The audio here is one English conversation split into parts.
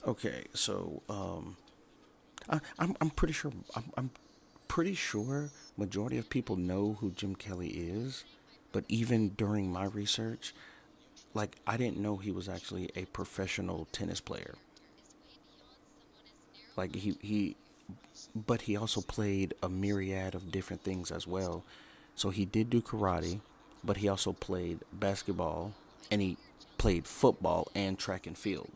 Okay, so I'm pretty sure I'm pretty sure majority of people know who Jim Kelly is, but even during my research, like I didn't know he was actually a professional tennis player. Like but he also played a myriad of different things as well. So he did do karate, but he also played basketball and he played football and track and field.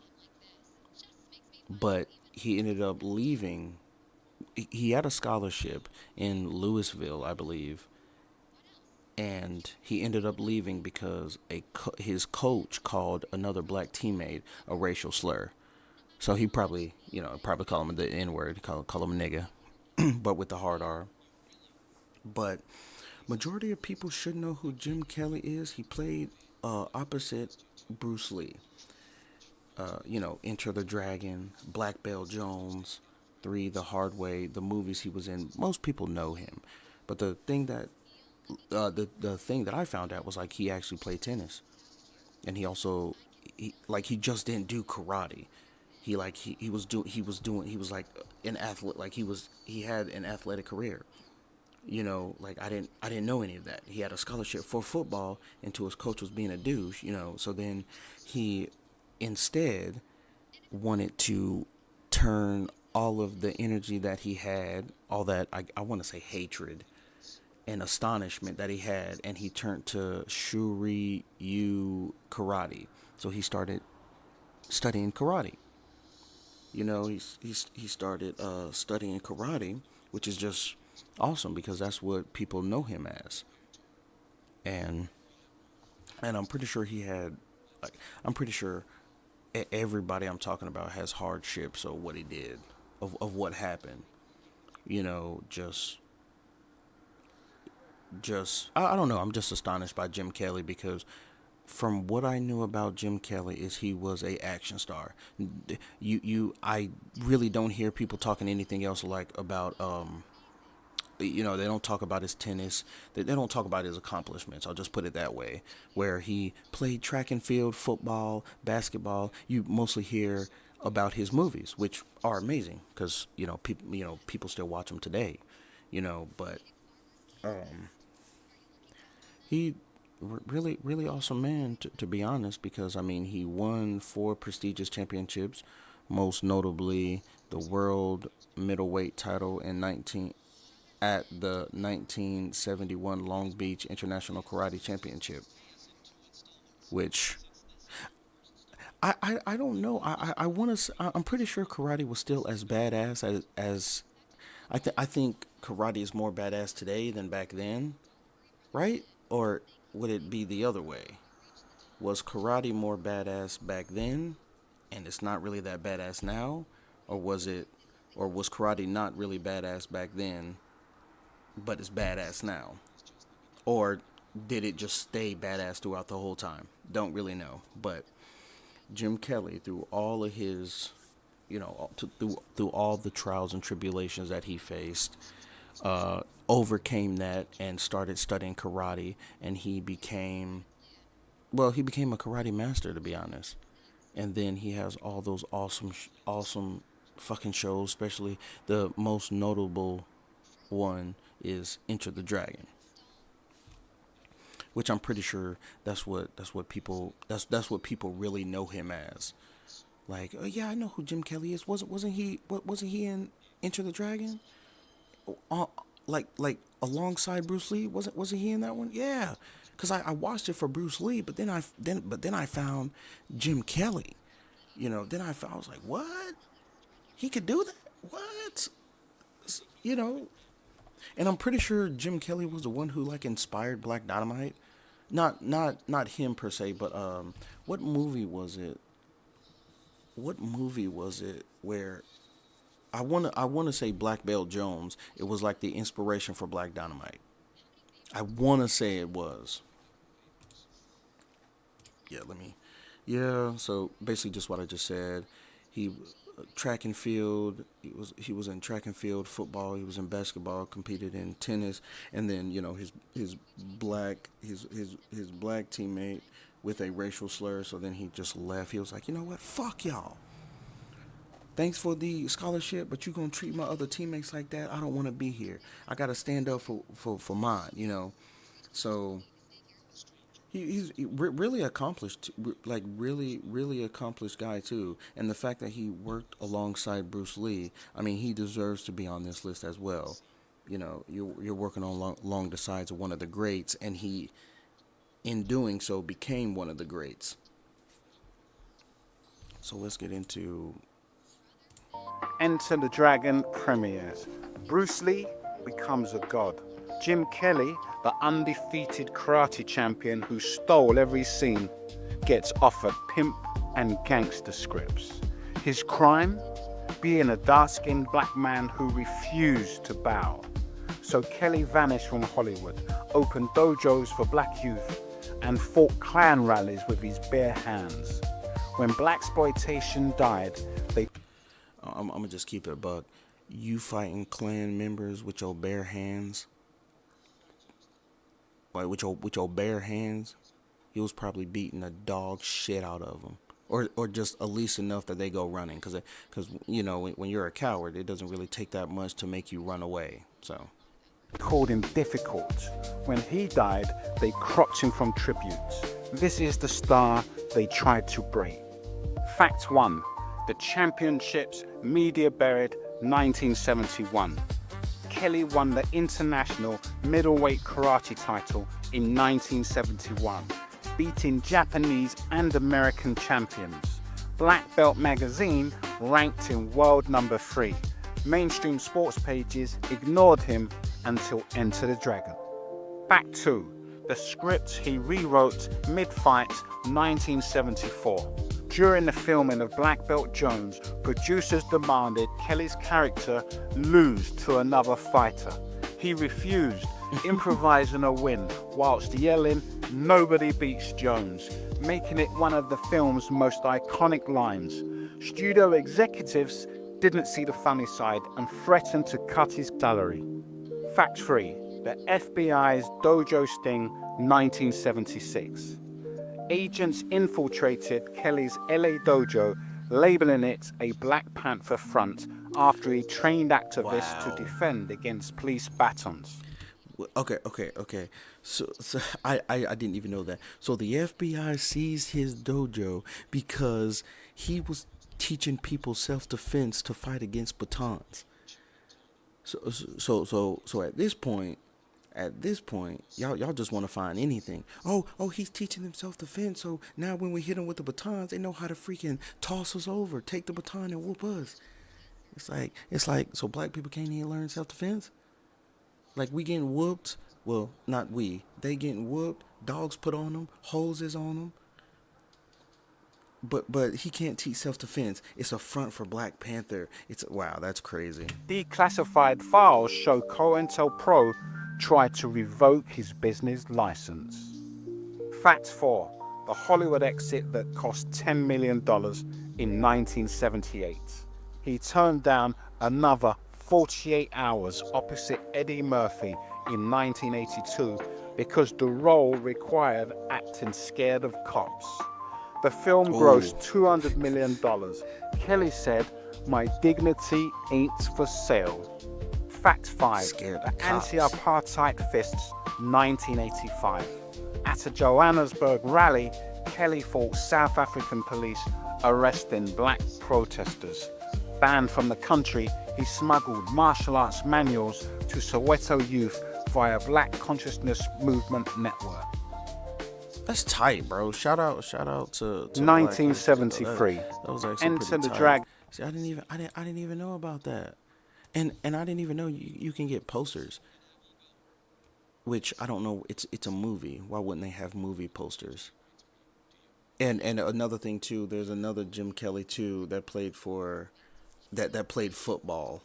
But he ended up leaving. He had a scholarship in Louisville, I believe, and he ended up leaving because his coach called another black teammate a racial slur. So he probably, probably call him the N word, call him a nigga, but with the hard R. But majority of people should know who Jim Kelly is. He played opposite Bruce Lee. Enter the Dragon, Black Belt Jones, Three, The Hard Way, the movies he was in. Most people know him, but the thing that I found out was like he actually played tennis, and he also he just didn't do karate. He was like an athlete. Like he had an athletic career. Like I didn't know any of that. He had a scholarship for football until his coach was being a douche. So then he instead wanted to turn all of the energy that he had, all that I want to say hatred and astonishment that he had, and he turned to Shuri Yu karate. So he started studying karate. He started studying karate, which is just awesome because that's what people know him as. And I'm pretty sure I'm pretty sure everybody I'm talking about has hardships of what he did, of what happened. You know, just I don't know. I'm just astonished by Jim Kelly because from what I knew about Jim Kelly is he was a action star. I really don't hear people talking anything else like about they don't talk about his tennis. They don't talk about his accomplishments. I'll just put it that way. Where he played track and field, football, basketball. You mostly hear about his movies, which are amazing because people still watch them today. But he really really awesome man to be honest because I mean he won four prestigious championships, most notably the world middleweight title in 19 at the 1971 Long Beach International Karate Championship, which I don't know. I want to. I'm pretty sure karate was still as badass as I think karate is more badass today than back then, right? Or would it be the other way? Was karate more badass back then, and it's not really that badass now, or was karate not really badass back then, but it's badass now? Or did it just stay badass throughout the whole time? Don't really know. But Jim Kelly, through all of his, through all the trials and tribulations that he faced, overcame that and started studying karate, and he became a karate master to be honest. And then he has all those awesome fucking shows, especially the most notable one is Enter the Dragon, which I'm pretty sure that's what people really know him as. Like, oh yeah, I know who Jim Kelly is. Wasn't he in Enter the Dragon? Uh, like alongside Bruce Lee, wasn't he in that one? Yeah, because I watched it for Bruce Lee, but then I found Jim Kelly. I was like, what? He could do that? What? You know, and I'm pretty sure Jim Kelly was the one who like inspired Black Dynamite. Not him per se, but what movie was it? What movie was it where I wanna say Black Belt Jones? It was like the inspiration for Black Dynamite. I wanna say it was. Yeah, let me. Yeah, so basically just what I just said. He track and field. He was in track and field, football. He was in basketball. Competed in tennis, and then his black teammate with a racial slur. So then he just left. He was like, you know what? Fuck y'all. thanks for the scholarship, but you gonna treat my other teammates like that? I don't want to be here. I gotta stand up for mine, you know. So really accomplished, like really accomplished guy too. And the fact that he worked alongside Bruce Lee, I mean, he deserves to be on this list as well. You know, you're working on along the sides of one of the greats, and he, in doing so, became one of the greats. So let's get into. Enter the Dragon premieres. Bruce Lee becomes a god. Jim Kelly, the undefeated karate champion who stole every scene, gets offered pimp and gangster scripts. His crime? Being a dark-skinned black man who refused to bow. So Kelly vanished from Hollywood, opened dojos for black youth, and fought Klan rallies with his bare hands. When blaxploitation died, they... I'm gonna just keep it a buck. You fighting Klan members with your bare hands, like with your bare hands, he was probably beating the dog shit out of them, or just at least enough that they go running, because you know when you're a coward, it doesn't really take that much to make you run away. So called him difficult. When he died, they cropped him from tributes. This is the star they tried to break. Fact 1. The championships media buried 1971. Kelly won the international middleweight karate title in 1971, beating Japanese and American champions. Black Belt magazine ranked him world number 3. Mainstream sports pages ignored him until Enter the Dragon. Fact 2. The script he rewrote mid-fight 1974. During the filming of Black Belt Jones, producers demanded Kelly's character lose to another fighter. He refused, improvising a win whilst yelling, "Nobody beats Jones," making it one of the film's most iconic lines. Studio executives didn't see the funny side and threatened to cut his salary. Fact 3. The FBI's dojo sting 1976. Agents infiltrated Kelly's LA dojo, labeling it a Black Panther front after he trained activists to defend against police batons. Okay. So I didn't even know that. So the FBI seized his dojo because he was teaching people self-defense to fight against batons. So at this point, y'all just want to find anything. Oh, he's teaching them self-defense. So now when we hit him with the batons, they know how to freaking toss us over, take the baton and whoop us. It's like so black people can't even learn self-defense. Like we getting whooped. Well, not we. They getting whooped. Dogs put on them. Hoses on them. But he can't teach self-defense. It's a front for Black Panther. Wow, that's crazy. Declassified files show COINTELPRO tried to revoke his business license. Fact 4. The Hollywood exit that cost $10 million in 1978. He turned down another 48 hours opposite Eddie Murphy in 1982 because the role required acting scared of cops. The film grossed $200 million. Kelly said, "My dignity ain't for sale." Fact 5. The anti-apartheid fists 1985. At a Johannesburg rally, Kelly fought South African police arresting black protesters. Banned from the country, he smuggled martial arts manuals to Soweto youth via Black Consciousness Movement Network. That's tight, bro. Shout out to 1973. That was actually Enter pretty the tight. Dragon. See, I didn't even know about that. And I didn't even know you can get posters. Which I don't know, it's a movie. Why wouldn't they have movie posters? And another thing too, there's another Jim Kelly too that played for that played football.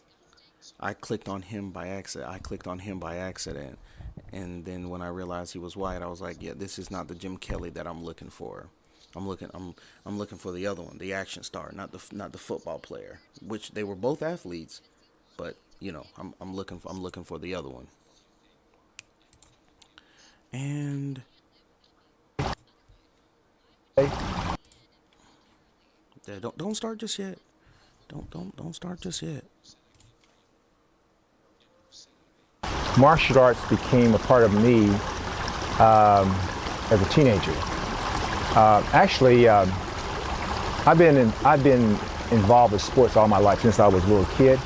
I clicked on him by accident. And then when I realized he was white, I was like, yeah, this is not the Jim Kelly that I'm looking for. I'm looking for the other one, the action star, not the football player, which they were both athletes, but you know, I'm looking for the other one. And yeah, don't start just yet. Don't start just yet. Martial arts became a part of me as a teenager. I've been involved with sports all my life since I was a little kid,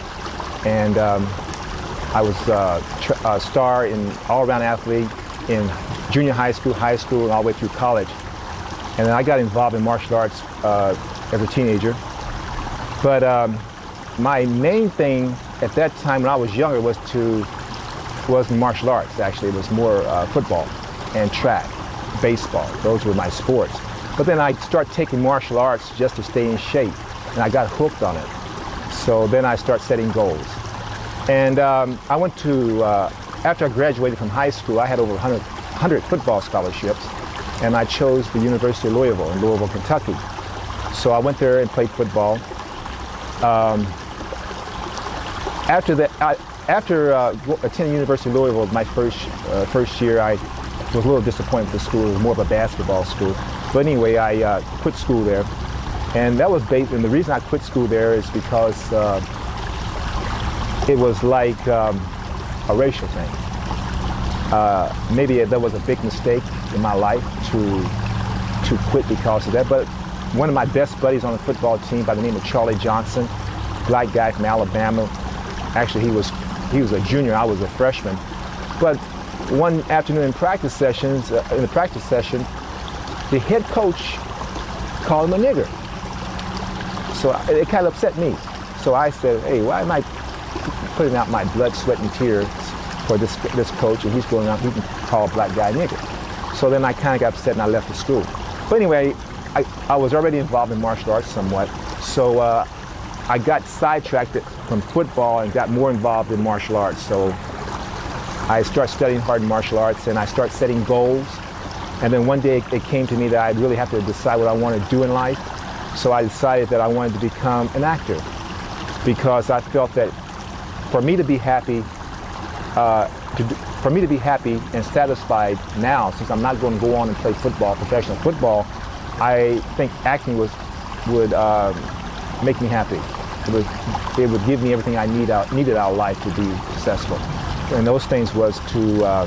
and I was a star in all-around athlete in junior high school, and all the way through college. And then I got involved in martial arts as a teenager. But my main thing at that time when I was younger was martial arts. Actually, it was more football and track, baseball. Those were my sports. But then I started taking martial arts just to stay in shape, and I got hooked on it. So then I started setting goals. And I went to, after I graduated from high school, I had over 100 football scholarships, and I chose the University of Louisville in Louisville, Kentucky. So I went there and played football. After attending University of Louisville, my first year, I was a little disappointed with the school. It was more of a basketball school. But anyway, I quit school there, and that was based. And the reason I quit school there is because it was like a racial thing. Maybe there was a big mistake in my life to quit because of that. But one of my best buddies on the football team by the name of Charlie Johnson, black guy from Alabama. Actually, he was a junior, I was a freshman. But one afternoon in the practice session, the head coach called him a nigger. So it kind of upset me. So I said, hey, why am I putting out my blood, sweat, and tears for this coach, and he's going out, he can call a black guy a nigger. So then I kind of got upset and I left the school. But anyway, I was already involved in martial arts somewhat. So I got sidetracked from football and got more involved in martial arts. So I started studying hard in martial arts, and I started setting goals. And then one day it came to me that I'd really have to decide what I wanted to do in life. So I decided that I wanted to become an actor, because I felt that for me to be happy, and satisfied now, since I'm not going to go on and play football, professional football, I think acting would make me happy. It would give me everything I needed out of life to be successful. And those things was to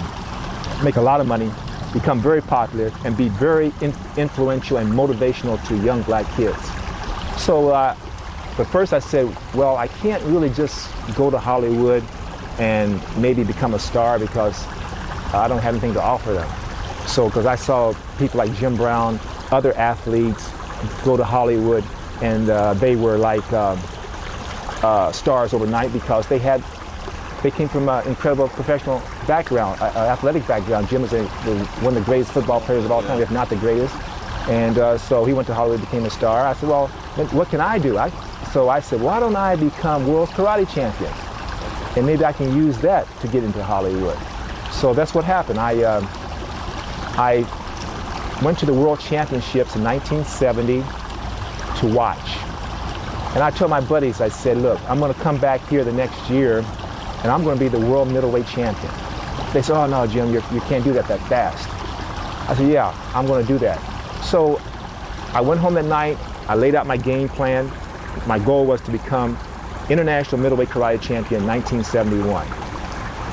make a lot of money, become very popular, and be very influential and motivational to young black kids. So but first I said, well, I can't really just go to Hollywood and maybe become a star, because I don't have anything to offer them. So, because I saw people like Jim Brown, other athletes go to Hollywood, and they were like stars overnight, because they came from an incredible professional background, athletic background. Jim was one of the greatest football players of all time, if not the greatest. And so he went to Hollywood, became a star. I said, well, what can I do? So I said, why don't I become world karate champion? And maybe I can use that to get into Hollywood. So that's what happened. I went to the World Championships in 1970 to watch. And I told my buddies, I said, look, I'm going to come back here the next year, and I'm going to be the world middleweight champion. They said, oh no, Jim, you can't do that fast. I said, yeah, I'm going to do that. So I went home that night, I laid out my game plan. My goal was to become international middleweight karate champion in 1971.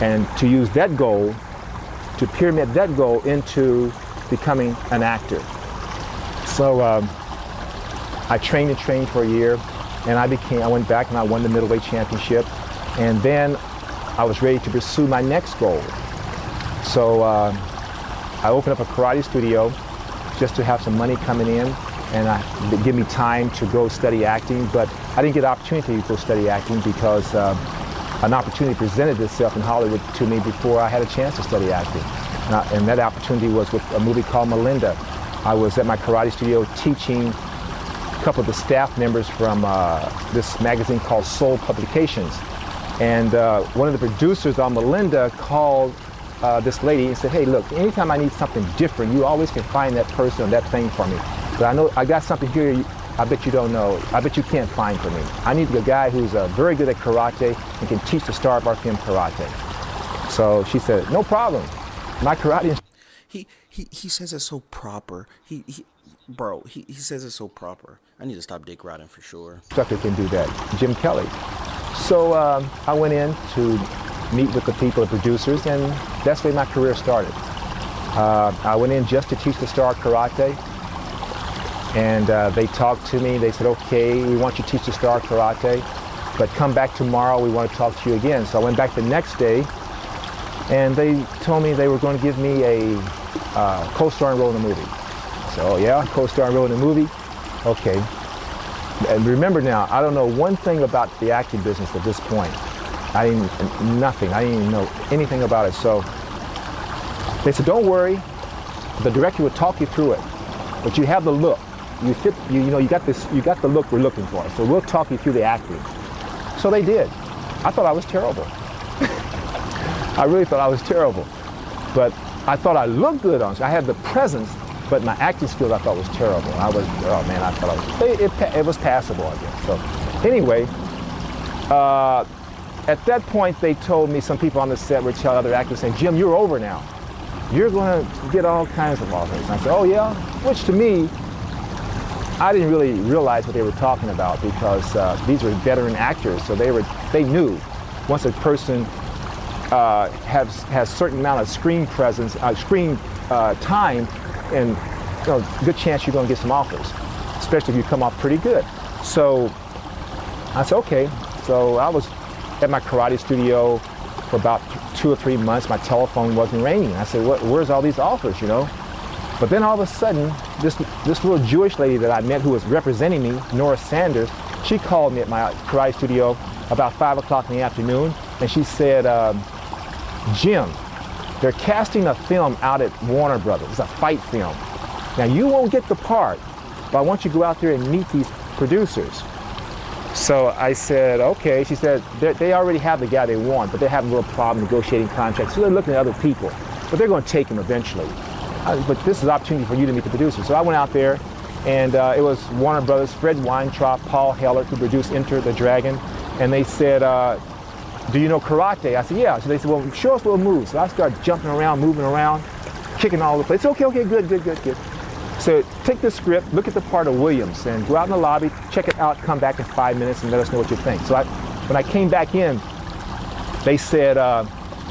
And to use that goal, to pyramid that goal into becoming an actor. So I trained for a year, and I went back and I won the middleweight championship. And then I was ready to pursue my next goal. So I opened up a karate studio just to have some money coming in, and give me time to go study acting. But I didn't get the opportunity to go study acting because an opportunity presented itself in Hollywood to me before I had a chance to study acting. And that opportunity was with a movie called Melinda. I was at my karate studio teaching a couple of the staff members from this magazine called Soul Publications. And one of the producers on Melinda called this lady and said, hey, look, anytime I need something different, you always can find that person or that thing for me. But I know I got something here I bet you don't know. I bet you can't find for me. I need a guy who's very good at karate and can teach the star of our film karate. So she said, no problem. My karate. He says it so proper. Bro, he says it so proper. I need to stop dick riding for sure. Instructor can do that, Jim Kelly. So I went in to meet with the people, the producers, and that's where my career started. I went in just to teach the star karate, and they talked to me. They said, okay, we want you to teach the star karate, but come back tomorrow, we want to talk to you again. So I went back the next day, and they told me they were going to give me a co-starring role in the movie. I said, oh yeah, co-starring role in the movie? Okay. And remember now, I don't know one thing about the acting business at this point. I didn't even know anything about it. So they said, don't worry, the director will talk you through it, but you have the look. You fit, you got the look we're looking for. So we'll talk you through the acting. So they did. I thought I was terrible. I really thought I was terrible. But I thought I looked good on it. I had the presence, but my acting skills I thought was terrible. I thought it was passable, I guess. So anyway, at that point they told me, some people on the set were telling other actors saying, Jim, you're over now. You're going to get all kinds of offers. And I said, oh yeah? Which to me, I didn't really realize what they were talking about, because these were veteran actors, so they knew once a person has certain amount of screen presence, screen time, and good chance you're going to get some offers, especially if you come off pretty good. So I said, okay. So I was at my karate studio for about 2 or 3 months. My telephone wasn't ringing. I said, where's all these offers, But then all of a sudden, this little Jewish lady that I met who was representing me, Nora Sanders, she called me at my karate studio about 5 o'clock in the afternoon, and she said, Jim, they're casting a film out at Warner Brothers. It's a fight film. Now you won't get the part, but I want you to go out there and meet these producers. So I said, okay. She said, they already have the guy they want, but they're having a little problem negotiating contracts, so they're looking at other people, but they're going to take him eventually. But this is an opportunity for you to meet the producers. So I went out there, and it was Warner Brothers, Fred Weintraub, Paul Heller, who produced Enter the Dragon, and they said, do you know karate? I said, yeah. So they said, well, show us little moves. So I started jumping around, moving around, kicking all over the place. Okay, good. So take the script, look at the part of Williams, and go out in the lobby, check it out, come back in 5 minutes, and let us know what you think. So when I came back in, they said,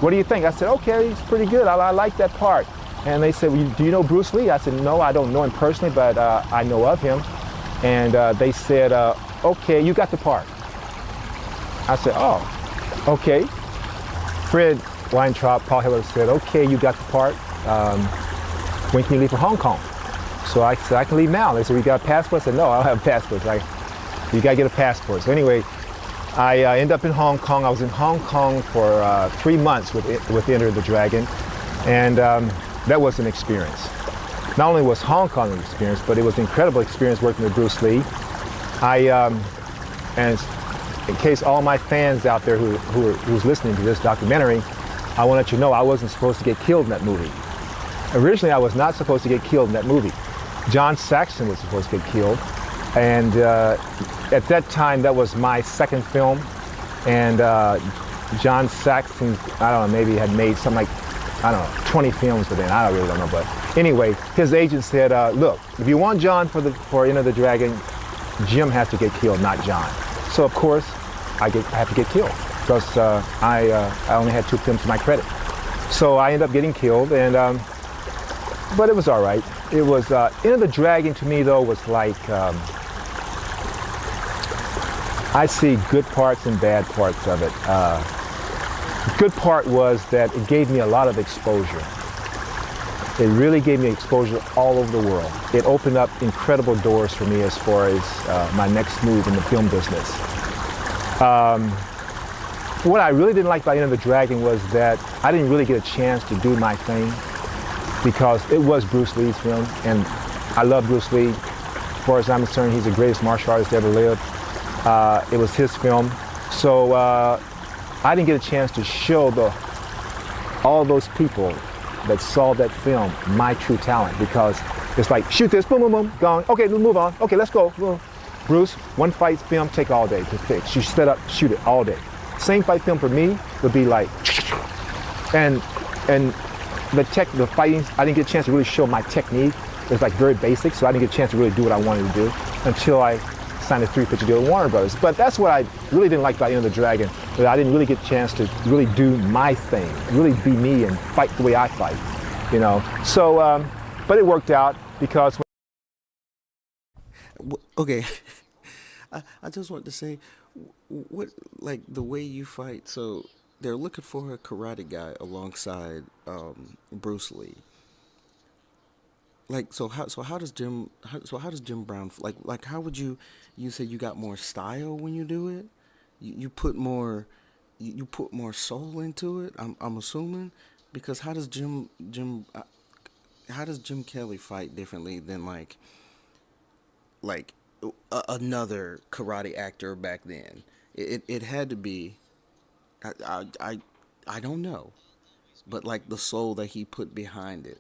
what do you think? I said, okay, it's pretty good. I like that part. And they said, well, do you know Bruce Lee? I said, no, I don't know him personally, but I know of him. And they said, okay, you got the part. I said, oh, okay. Fred Weintraub, Paul Heller said, okay, you got the part. When can you leave for Hong Kong? So I said, I can leave now. They said, we got a passport? I said, no, I don't have a passport. You got to get a passport. So anyway, I ended up in Hong Kong. I was in Hong Kong for 3 months with Enter the Dragon. And that was an experience. Not only was Hong Kong an experience, but it was an incredible experience working with Bruce Lee. And in case all my fans out there who's listening to this documentary, I want to let you know I wasn't supposed to get killed in that movie. Originally, I was not supposed to get killed in that movie. John Saxon was supposed to get killed. And at that time, that was my second film. And John Saxon, I don't know, maybe had made something like, I don't know, 20 films by then. I really don't know. But anyway, his agent said, look, if you want John for Enter the Dragon, Jim has to get killed, not John. So of course, I have to get killed because I only had 2 films to my credit. So I ended up getting killed, and but it was all right. It was Enter the Dragon to me though was like I see good parts and bad parts of it. The good part was that it gave me a lot of exposure. It really gave me exposure all over the world. It opened up incredible doors for me as far as my next move in the film business. What I really didn't like about Enter the Dragon was that I didn't really get a chance to do my thing because it was Bruce Lee's film, and I love Bruce Lee. As far as I'm concerned, he's the greatest martial artist to ever live. It was his film. So I didn't get a chance to show all those people that saw that film my true talent, because it's like, shoot this, boom, boom, boom, gone. Okay, we'll move on. Okay, let's go. Bruce, one fight film, take all day to fix. You set up, shoot it all day. Same fight film for me would be like, and the fighting, I didn't get a chance to really show my technique. It was like very basic, so I didn't get a chance to really do what I wanted to do until I signed a 3-picture deal with Warner Brothers. But that's what I really didn't like about Enter the Dragon, that I didn't really get a chance to really do my thing, really be me and fight the way I fight, you know. So, but it worked out because. Okay, I just want to say, what, like, the way you fight. So they're looking for a karate guy alongside Bruce Lee. Like, how does Jim Brown, like how would you say you got more style when you do it? You put more, you put more soul into it. I'm assuming, because how does Jim Kelly fight differently than like another karate actor back then? It had to be, I don't know, but like the soul that he put behind it.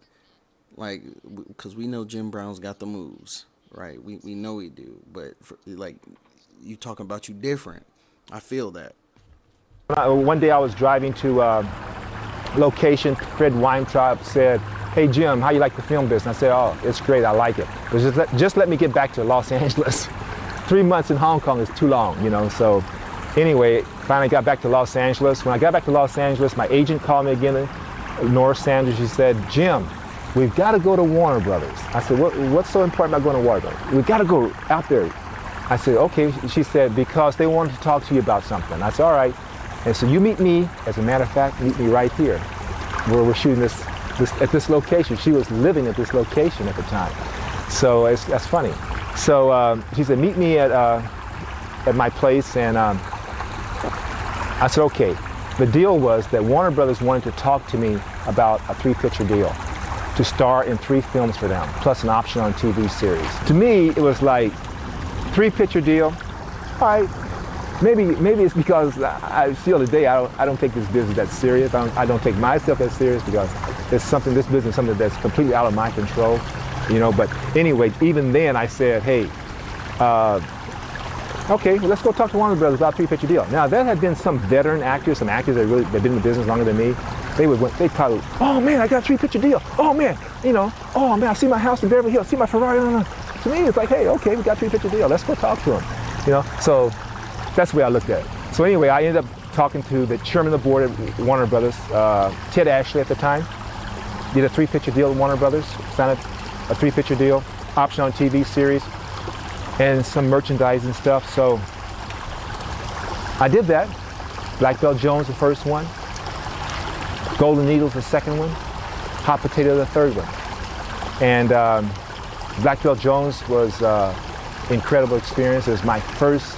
Like, because we know Jim Brown's got the moves, right? We know he do, but like, you talking about you different. I feel that. One day I was driving to location. Fred Weintraub said, "Hey Jim, how you like the film business?" I said, "Oh, it's great. I like it. But just let me get back to Los Angeles. 3 months in Hong Kong is too long, you know." So anyway, finally got back to Los Angeles. When I got back to Los Angeles, my agent called me again, Nora Sanders. She said, "Jim, we've got to go to Warner Brothers." I said, what's so important about going to Warner Brothers? We've got to go out there. I said, okay. She said, because they wanted to talk to you about something. I said, all right. And so you meet me, as a matter of fact, meet me right here, where we're shooting this at this location. She was living at this location at the time. So that's funny. So she said, meet me at my place. And I said, okay. The deal was that Warner Brothers wanted to talk to me about a 3-picture deal, to star in 3 films for them, plus an option on TV series. To me, it was like, 3-picture deal. All right, maybe it's because I feel today I don't take this business that serious. I don't take myself that serious, because this business is something that's completely out of my control, you know. But anyway, even then I said, hey, okay, well, let's go talk to Warner Brothers about a 3-picture deal. Now, there had been some veteran actors, some actors that been in the business longer than me. They probably, oh man, I got a 3-picture deal. Oh man, you know, oh man, I see my house in Beverly Hills, I see my Ferrari. To me, it's like, hey, okay, we got a 3-picture deal. Let's go talk to him, you know. So that's the way I looked at it. So anyway, I ended up talking to the chairman of the board at Warner Brothers, Ted Ashley at the time. Did a 3-picture deal with Warner Brothers, signed a 3-picture deal, option on TV series, and some merchandising stuff. So I did that. Black Belt Jones, the first one. Golden Needles, the second one. Hot Potato, the third one. And Black Belt Jones was incredible experience. It was my first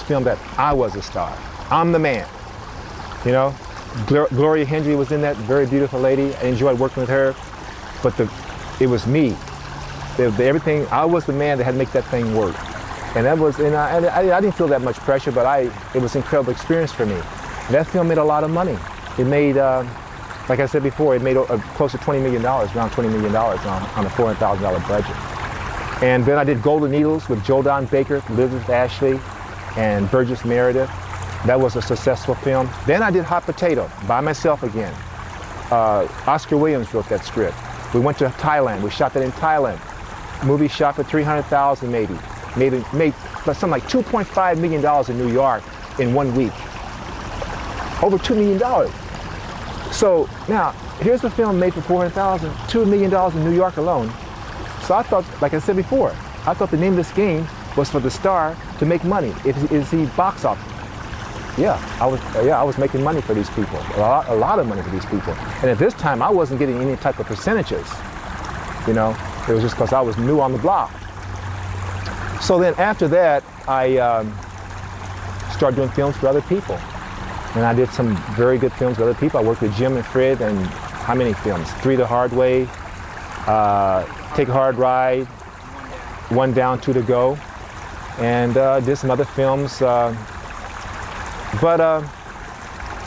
film that I was a star. I'm the man, you know. Gloria Hendry was in that, very beautiful lady. I enjoyed working with her, but it was me. Everything, I was the man that had to make that thing work. And that was, and I didn't feel that much pressure, but it was an incredible experience for me. That film made a lot of money. It made, like I said before, it made close to $20 million, around $20 million on a $400,000 budget. And then I did Golden Needles with Joe Don Baker, Elizabeth Ashley, and Burgess Meredith. That was a successful film. Then I did Hot Potato by myself again. Oscar Williams wrote that script. We went to Thailand. We shot that in Thailand. Movie shot for $300,000 maybe. Made something like $2.5 million in New York in 1 week. Over $2 million. So now, here's a film made for $400,000, $2 million in New York alone. So I thought, like I said before, I thought the name of this game was for the star to make money. Is he box office? Yeah, I was making money for these people, a lot of money for these people. And at this time, I wasn't getting any type of percentages. You know, it was just because I was new on the block. So then after that, I started doing films for other people. And I did some very good films with other people. I worked with Jim and Fred, and how many films? 3 the Hard Way, Take a Hard Ride, 1 Down, 2 to Go, and did some other films. But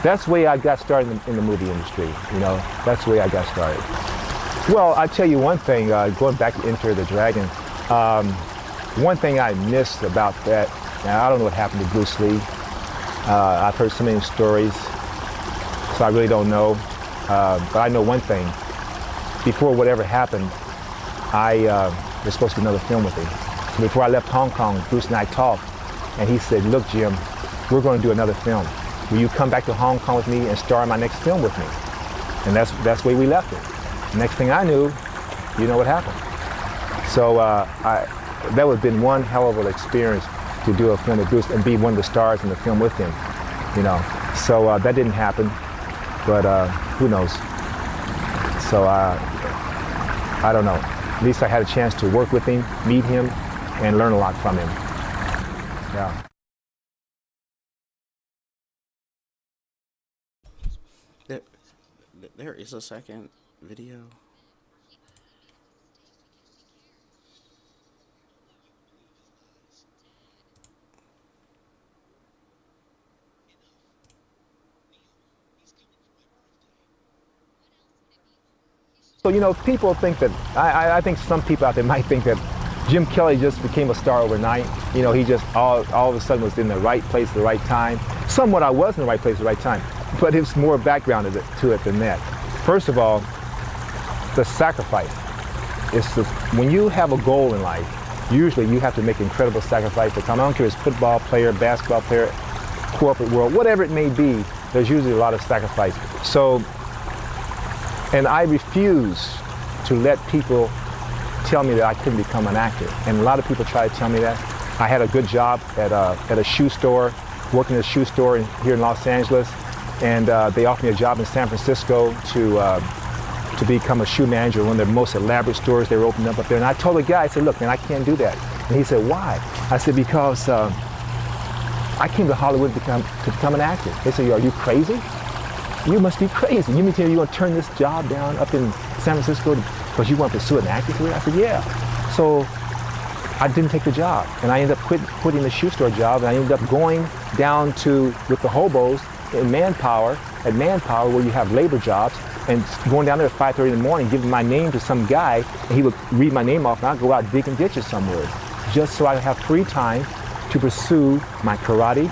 that's the way I got started in the movie industry, you know. That's the way I got started. Well, I tell you one thing, going back to Enter the Dragon, one thing I missed about that, now I don't know what happened to Bruce Lee. I've heard so many stories, so I really don't know. But I know one thing, before whatever happened, was supposed to do another film with him. So before I left Hong Kong, Bruce and I talked, and he said, look, Jim, we're going to do another film. Will you come back to Hong Kong with me and star in my next film with me? And that's the way we left it. Next thing I knew, you know what happened. So that would have been one hell of an experience to do a film with Bruce and be one of the stars in the film with him, you know. So that didn't happen, but who knows? So I don't know. At least I had a chance to work with him, meet him, and learn a lot from him. Yeah. There, there is a second video. So, you know, people think that, I think some people out there might think that Jim Kelly just became a star overnight. You know, he just all of a sudden was in the right place at the right time. Somewhat I was in the right place at the right time, but it's more background to it than that. First of all, the sacrifice. It's just, when you have a goal in life, usually you have to make incredible sacrifice to come. I don't care if it's football player, basketball player, corporate world, whatever it may be, there's usually a lot of sacrifice. So, and I refuse to let people tell me that I couldn't become an actor. And a lot of people try to tell me that. I had a good job at a shoe store, working at a shoe store here in Los Angeles, and they offered me a job in San Francisco to become a shoe manager, one of the most elaborate stores they were opening up there. And I told the guy, I said, look, man, I can't do that. And he said, why? I said, because I came to Hollywood to become an actor. They said, are you crazy? You must be crazy. You mean to me you're going to turn this job down up in San Francisco because you want to pursue an acting career? I said, yeah. So I didn't take the job, and I ended up quitting the shoe store job, and I ended up going down with the hobos in Manpower, where you have labor jobs, and going down there at 5:30 in the morning, giving my name to some guy, and he would read my name off, and I'd go out digging ditches somewhere, just so I would have free time to pursue my karate.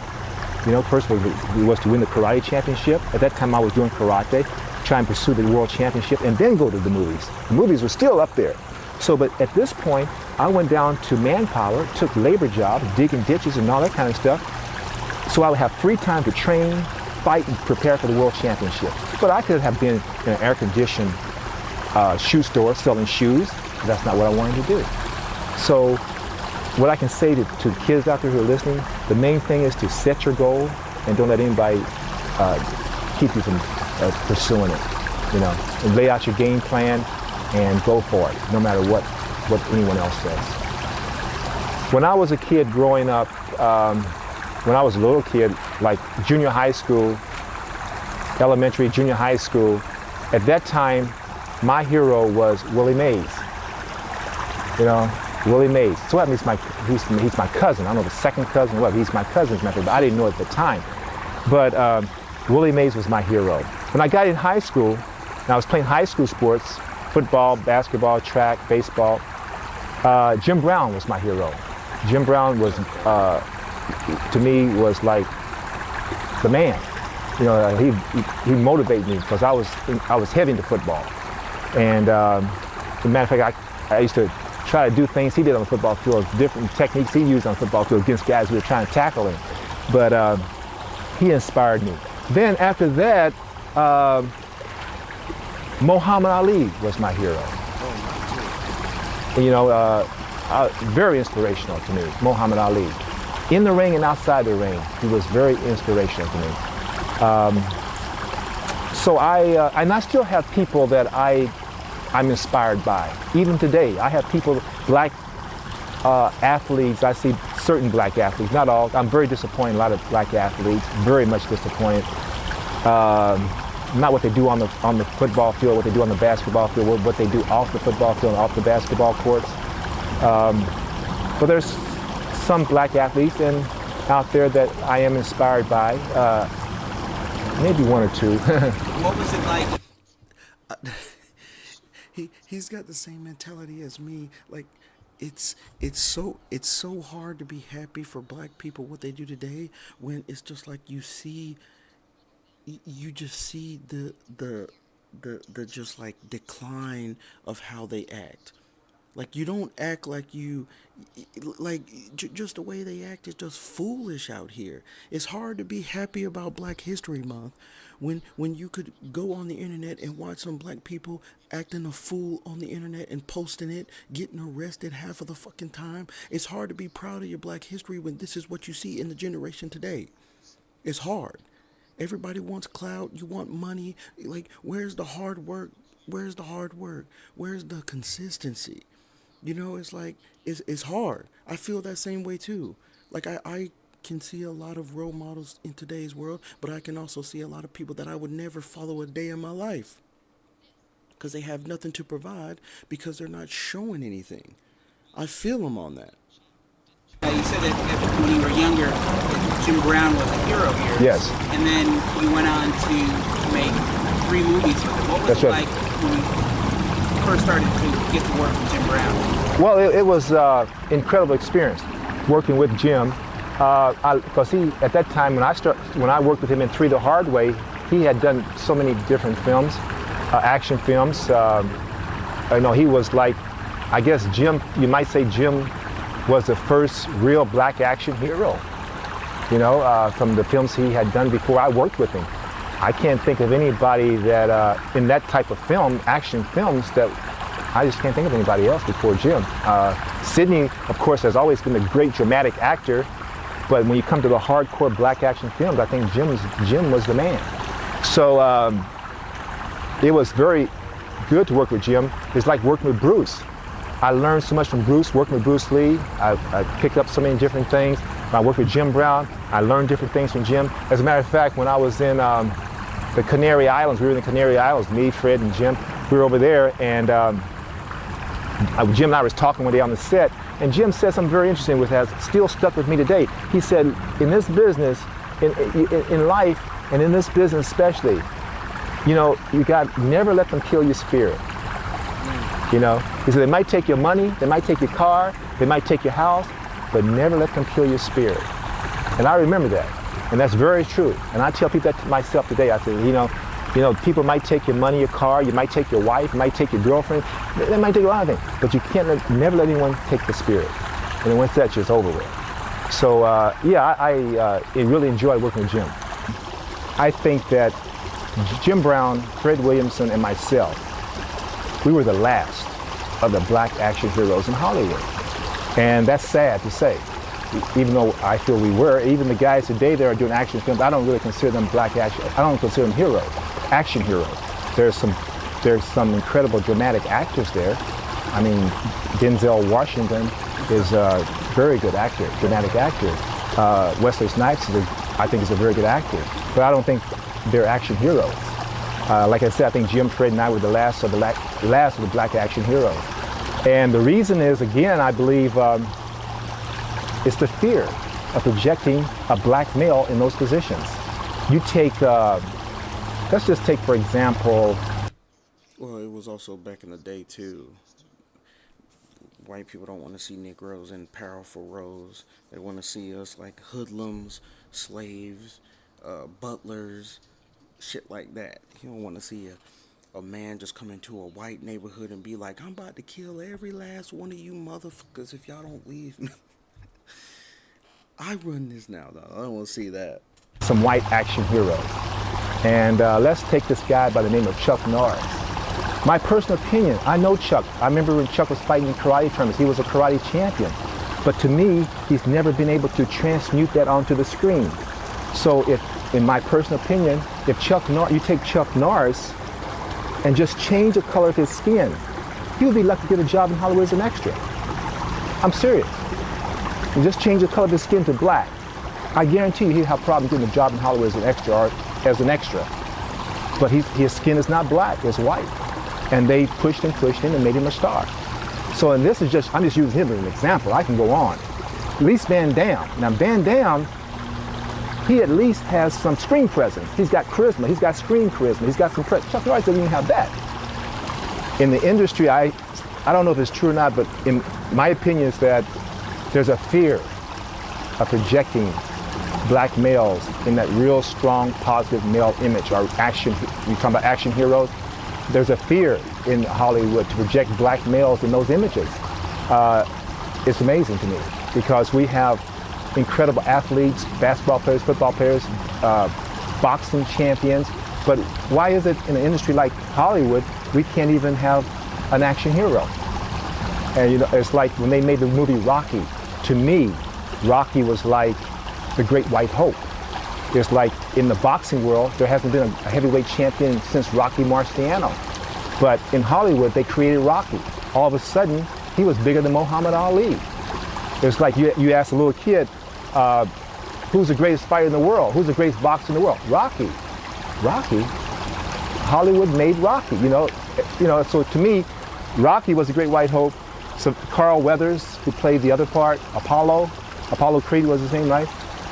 You know, first it was to win the karate championship. At that time I was doing karate, try and pursue the world championship, and then go to the movies. The movies were still up there. So, but at this point, I went down to Manpower, took labor jobs, digging ditches and all that kind of stuff, so I would have free time to train, fight, and prepare for the world championship. But I could have been in an air-conditioned shoe store selling shoes, but that's not what I wanted to do. So, what I can say to the kids out there who are listening, the main thing is to set your goal and don't let anybody keep you from pursuing it, you know, and lay out your game plan and go for it, no matter what anyone else says. When I was a kid growing up, when I was a little kid, like junior high school, elementary, junior high school, at that time, my hero was Willie Mays, you know. Willie Mays. So that means he's my cousin. I don't know, the second cousin, what, he's my cousin's method, but I didn't know at the time. But Willie Mays was my hero. When I got in high school, and I was playing high school sports, football, basketball, track, baseball, Jim Brown was my hero. Jim Brown was, to me, was like the man. You know, he motivated me because I was heavy into football. And as a matter of fact, I used to try to do things he did on the football field, different techniques he used on the football field against guys who were trying to tackle him. But he inspired me. Then after that, Muhammad Ali was my hero. You know, very inspirational to me, Muhammad Ali. In the ring and outside the ring, he was very inspirational to me. So and I still have people that I'm inspired by. Even today, I have people, black athletes, I see certain black athletes, not all. I'm very disappointed in a lot of black athletes, very much disappointed. Not what they do on the football field, what they do on the basketball field, what they do off the football field and off the basketball courts. But there's some black athletes out there that I am inspired by, maybe one or two. What was it like? He's got the same mentality as me. Like, it's so hard to be happy for black people what they do today, when it's just like you just see the just like decline of how they act. Like, you don't act like just the way they act is just foolish out here. It's hard to be happy about Black History Month when you could go on the internet and watch some black people acting a fool on the internet and posting it, getting arrested half of the fucking time. It's hard to be proud of your Black history when this is what you see in the generation today. It's hard. Everybody wants clout. You want money. Like, where's the hard work? Where's the hard work? Where's the consistency? You know, it's like, it's hard. I feel that same way too. Like, I can see a lot of role models in today's world, but I can also see a lot of people that I would never follow a day in my life because they have nothing to provide because they're not showing anything. I feel them on that. You said that when you were younger, that Jim Brown was a hero here. Yes. And then you went on to make 3 movies with him. What was That's it right. like when you first started to get to work with Jim Brown? Well, it was incredible experience working with Jim. Because he, at that time, when I worked with him in Three the Hard Way, he had done so many different films, action films. He was like, I guess Jim, you might say Jim was the first real black action hero, from the films he had done before I worked with him. I can't think of anybody that, in that type of film, action films, that I just can't think of anybody else before Jim. Sidney, of course, has always been a great dramatic actor, but when you come to the hardcore black action films, I think Jim was the man. So it was very good to work with Jim. It's like working with Bruce. I learned so much from Bruce, working with Bruce Lee. I picked up so many different things. When I worked with Jim Brown, I learned different things from Jim. As a matter of fact, when I was in the Canary Islands, we were in the Canary Islands, me, Fred, and Jim. We were over there, and Jim and I was talking one day on the set, and Jim said something very interesting which has still stuck with me today. He said, in this business, in life, and in this business especially, you got never let them kill your spirit. He said, they might take your money, they might take your car, they might take your house, but never let them kill your spirit. And I remember that, and that's very true. And I tell people that to myself today. I say, people might take your money, your car, you might take your wife, you might take your girlfriend, they might take a lot of things, but you can't never let anyone take the spirit. And then once that's just over with. So I really enjoy working with Jim. I think that Jim Brown, Fred Williamson, and myself, we were the last of the black action heroes in Hollywood. And that's sad to say. Even though I feel we were, even the guys today that are doing action films, I don't really consider them black action. I don't consider them heroes, action heroes. There's some incredible dramatic actors there. I mean, Denzel Washington is a very good actor, dramatic actor. Wesley Snipes, I think, is a very good actor. But I don't think they're action heroes. Like I said, I think Jim, Fred, and I were the last of the black action heroes. And the reason is, again, I believe, it's the fear of projecting a black male in those positions. You take, let's just take, for example. Well, it was also back in the day, too. White people don't want to see Negroes in powerful roles. They want to see us like hoodlums, slaves, butlers, shit like that. You don't want to see a man just come into a white neighborhood and be like, I'm about to kill every last one of you motherfuckers if y'all don't leave me. I run this now, though. I don't want to see that. Some white action heroes. And let's take this guy by the name of Chuck Norris. My personal opinion, I know Chuck. I remember when Chuck was fighting in karate tournaments. He was a karate champion. But to me, he's never been able to transmute that onto the screen. So if, in my personal opinion, if you take Chuck Norris and just change the color of his skin, he would be lucky to get a job in Hollywood as an extra. I'm serious. And just change the color of his skin to black. I guarantee you he'd have problems getting a job in Hollywood as an extra. But his skin is not black, it's white. And they pushed him and made him a star. So, and this is I'm just using him as an example. I can go on. At least Van Damme. Now Van Damme, he at least has some screen presence. He's got charisma, he's got screen charisma, he's got some presence. Chuck Norris doesn't even have that. In the industry, I don't know if it's true or not, but in my opinion is that there's a fear of projecting black males in that real strong, positive male image, or action, you're talking about action heroes. There's a fear in Hollywood to project black males in those images. It's amazing to me because we have incredible athletes, basketball players, football players, boxing champions. But why is it in an industry like Hollywood, we can't even have an action hero? And you know, it's like when they made the movie Rocky, to me, Rocky was like the great white hope. It's like in the boxing world, there hasn't been a heavyweight champion since Rocky Marciano. But in Hollywood, they created Rocky. All of a sudden, he was bigger than Muhammad Ali. It's like you ask a little kid, who's the greatest fighter in the world? Who's the greatest boxer in the world? Rocky. Rocky? Hollywood made Rocky, you know, so to me, Rocky was the great white hope. So Carl Weathers, who played the other part, Apollo Creed was his name, right?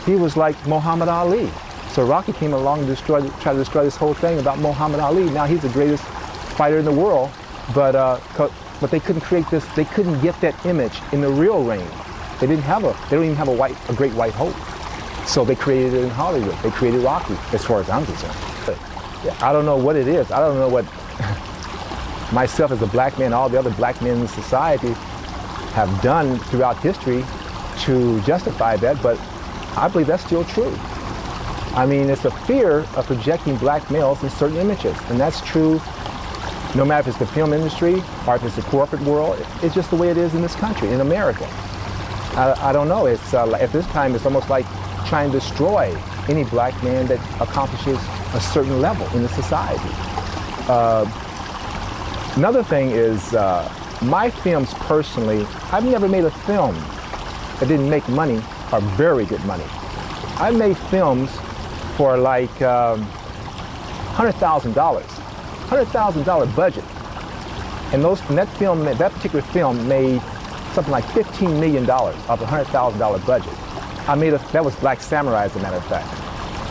He was like Muhammad Ali. So Rocky came along and tried to destroy this whole thing about Muhammad Ali. Now he's the greatest fighter in the world, but they couldn't create this. They couldn't get that image in the real ring. They don't even have a great white hope. So they created it in Hollywood. They created Rocky, as far as I'm concerned. But I don't know what it is. I don't know what myself as a black man, all the other black men in society have done throughout history to justify that, but I believe that's still true. I mean, it's a fear of projecting black males in certain images, and that's true no matter if it's the film industry or if it's the corporate world. It's just the way it is in this country, in America. I don't know, it's at this time it's almost like trying to destroy any black man that accomplishes a certain level in the society. Another thing is, my films personally, I've never made a film that didn't make money or very good money. I made films for like $100,000, $100,000 budget. And that particular film made something like $15 million of a $100,000 budget. That was Black Samurai, as a matter of fact.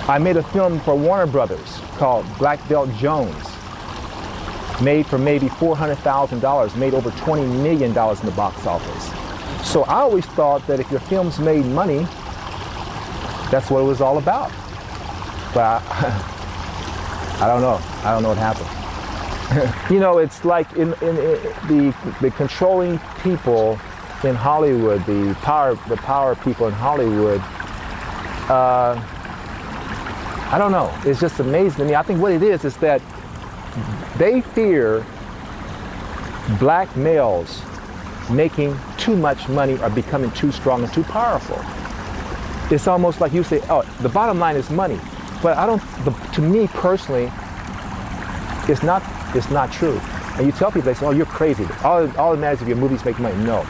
I made a film for Warner Brothers called Black Belt Jones, made for maybe $400,000, made over $20 million in the box office. So I always thought that if your films made money, that's what it was all about. But I don't know. I don't know what happened. You know, it's like in the controlling people in Hollywood, the power people in Hollywood, I don't know. It's just amazing to me. I think what it is that they fear black males making too much money or becoming too strong and too powerful. It's almost like you say, oh, the bottom line is money. But to me personally, it's not true. And you tell people, they say, oh, you're crazy. All that matters if your movies make money. No.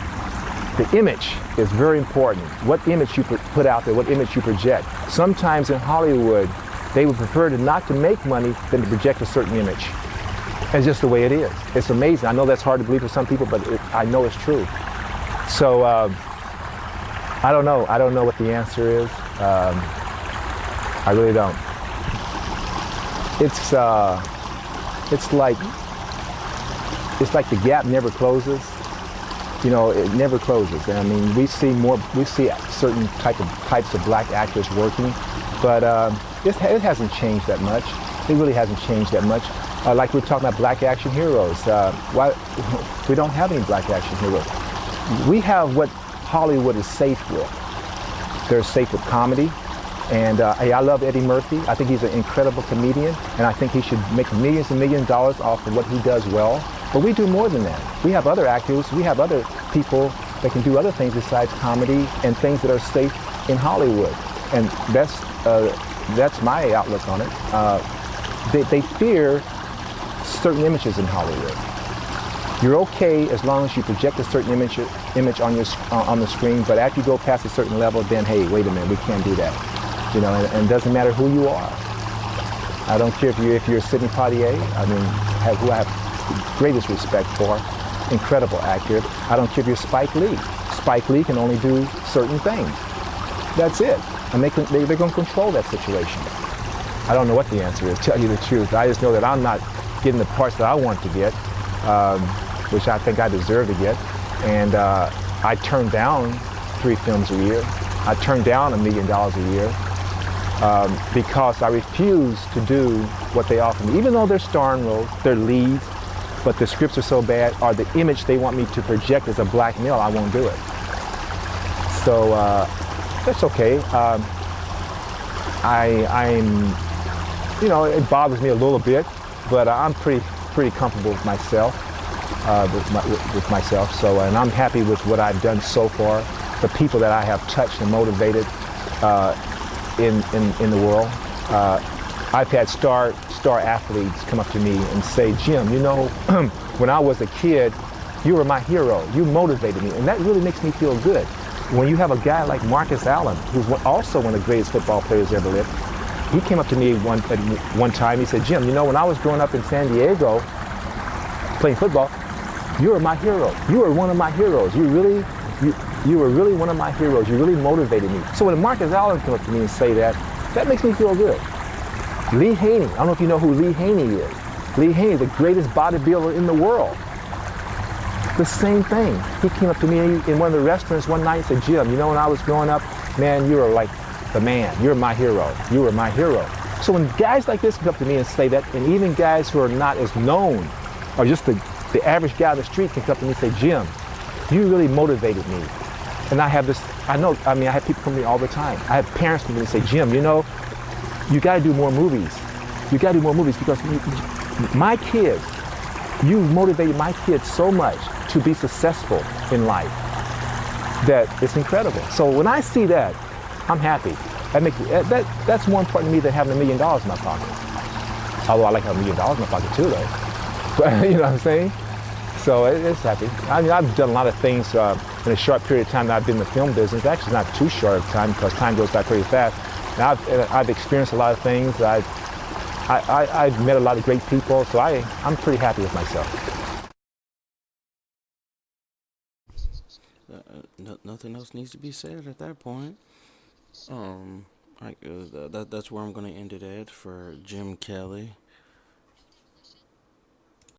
The image is very important. What image you put out there, what image you project. Sometimes in Hollywood, they would prefer not to make money than to project a certain image. It's just the way it is. It's amazing. I know that's hard to believe for some people, but I know it's true. So I don't know. I don't know what the answer is. I really don't. It's like the gap never closes. You know, it never closes. And I mean, we see certain types of black actors working, but it hasn't changed that much. It really hasn't changed that much. Like we're talking about black action heroes. Why we don't have any black action heroes? We have what Hollywood is safe with. They're safe with comedy. And I love Eddie Murphy. I think he's an incredible comedian, and I think he should make millions and millions of dollars off of what he does well. But we do more than that. We have other actors, we have other people that can do other things besides comedy and things that are safe in Hollywood. And that's my outlook on it. They fear certain images in Hollywood. You're okay as long as you project a certain image on the screen, but after you go past a certain level, then hey, wait a minute, we can't do that. You know, and it doesn't matter who you are. I don't care if you're Sidney Poitier, who I have greatest respect for, incredible actor. I don't care if you're Spike Lee. Spike Lee can only do certain things. That's it. And they're going to control that situation. I don't know what the answer is, to tell you the truth. I just know that I'm not getting the parts that I want to get, which I think I deserve to get. And I turn down 3 films a year. I turn down $1 million a year. Because I refuse to do what they offer me. Even though they're starring roles, they're leads, but the scripts are so bad, or the image they want me to project as a black male, I won't do it. So that's okay. I'm, you know, it bothers me a little bit, but I'm pretty comfortable with myself, with myself. So, and I'm happy with what I've done so far, the people that I have touched and motivated in the world. I've had star athletes come up to me and say, Jim, you know, when I was a kid, you were my hero. You motivated me, and that really makes me feel good. When you have a guy like Marcus Allen, who's also one of the greatest football players ever lived, he came up to me one time. He said, Jim, you know, when I was growing up in San Diego playing football, you were my hero. You were one of my heroes. You were really one of my heroes. You really motivated me. So when Marcus Allen came up to me and say that, that makes me feel good. Lee Haney, I don't know if you know who Lee Haney is. Lee Haney, the greatest bodybuilder in the world. The same thing. He came up to me in one of the restaurants one night and said, Jim, you know, when I was growing up, man, you were like the man. You're my hero. You were my hero. So when guys like this come up to me and say that, and even guys who are not as known, or just the average guy on the street can come up to me and say, Jim, you really motivated me. And I have this, I have people come to me all the time. I have parents come to me and say, Jim, you know, you got to do more movies. You got to do more movies because my kids, you motivated my kids so much to be successful in life that it's incredible. So when I see that, I'm happy. That's more important to me than having $1 million in my pocket. Although I like having $1 million in my pocket too, though. But you know what I'm saying? So it's happy. I mean, I've done a lot of things in a short period of time that I've been in the film business. Actually, not too short of time because time goes by pretty fast. And I've experienced a lot of things. I've met a lot of great people, so I'm pretty happy with myself. Nothing else needs to be said at that point. That's where I'm gonna end it at for Jim Kelly.